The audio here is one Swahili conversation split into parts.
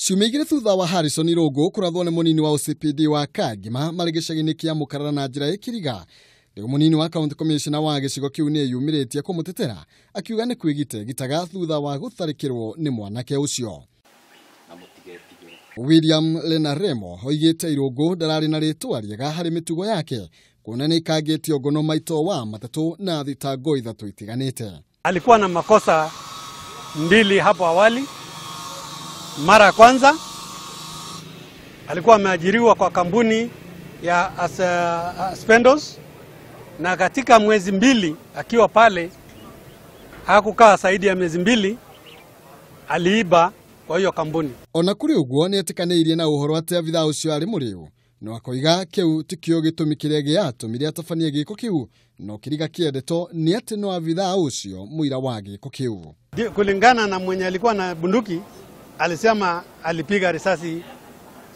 Ciumia igĩrĩ thutha wa Harrison Irũngũ kũrathwo nĩ mũnini wa OCPD wa Kangima marĩ gĩcagi-inĩ kĩa Mũkarara na njĩra ya Kiriga. Nĩguo mũnini wa County Commissioner wa gĩcigo kĩu nĩ yumĩrĩtie kũmũtetera, akiuga nĩ kwĩgitaga thutha wa gũtharĩkĩrwo nĩ mwanake ũcio. William Lenaremo oigĩte Irũngũ ndararĩ na rĩtwa rĩega harĩ mĩtugo yake, kuona nĩ ikangĩtio ngono maito wa matatũ na thitango ithatũ itiganĩte. Alikuwa na makosa mbili hapo awali. Mara ya kwanza alikuwa ameajiriwa kwa kampuni ya Spendos, na katika mwezi mbili akiwa pale, hakukaa zaidi ya mwezi mbili, aliiba kwa hiyo kampuni. Ona kũrĩ ũguo nĩ etikanĩirie na ũhoro atĩ abithaa ũcio arĩ mũrĩu, no akoiga kĩu ti kĩo gĩtũmi kĩrĩa gĩatũmire atabanie gĩko kĩu, no Kiriga kĩendeto nĩ atĩ no abithaa ũcio mũira wa gĩko kĩu. Kulingana na mwenye alikuwa na bunduki, alisema alipiga risasi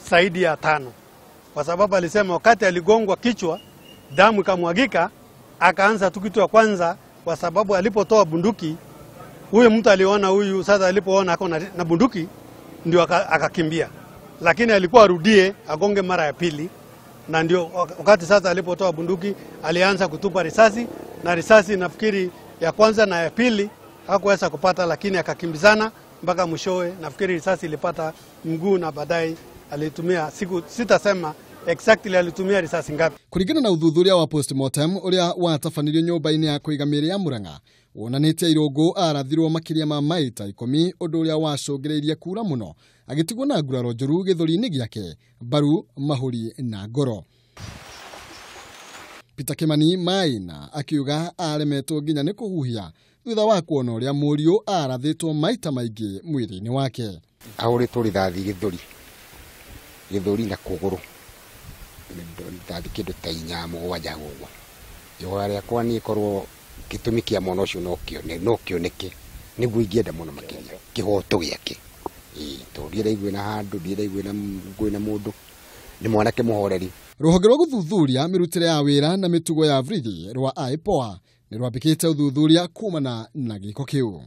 zaidi ya 5, kwa sababu alisema wakati aligongwa kichwa damu ikamwagika, akaanza tu kitu ya kwanza, kwa sababu alipotoa bunduki huyo mtu aliona huyu sasa, alipoona ako na bunduki ndio akakimbia, lakini alikuwa arudie agonge mara ya pili, na ndio wakati sasa alipotoa bunduki alianza kutupa risasi, na risasi nafikiri ya kwanza na ya pili hakuweza kupata, lakini akakimbizana mpaka mwishowe. Nafikiri risasi ilipata mguu na baadaye alitumia sitasema exactly alitumia risasi ngapi. Kuringana na uthuthuria wa postmortem uria watafanirio nyũmba-inĩ ya kũiga mĩĩrĩ ya Murang'a, wonanĩtie Irũngũ arathirwo makĩria ma maita 10, ũndũ ũrĩa wacũngĩrĩirie kura mũno, agĩtigwo na nguraro njũru gĩthũri-inĩ gĩake, mbaru, mahũri na ngoro. Peter Kimani Maina akiuga aremetwo nginya nĩ kũhuhia thutha wa kuona ũrĩa mũriũ arathĩtwo maita maingĩ mwĩrĩ-inĩ wake. Ahũrĩtwo rithathi gĩthũri na kũgũrũ, rithathi kĩndũ ta 4 mũgwanja gũgwa. Ihoya rĩakwa nĩ korwo gĩtũmi kĩa mwana ũcio no kĩoneke, nĩguo ingĩenda mũno makĩria kĩhoto gĩake. Tondũ ndiraigua na handũ, ndiraigua na mũndũ, nĩ mwanake mũhoreri. Rũhonge rwa gũthuthuria mĩrutĩre ya wĩra na mĩtugo ya borithi rwa IPOA nĩ rwambĩkĩte ũthuthuria kumana na gĩko kĩu.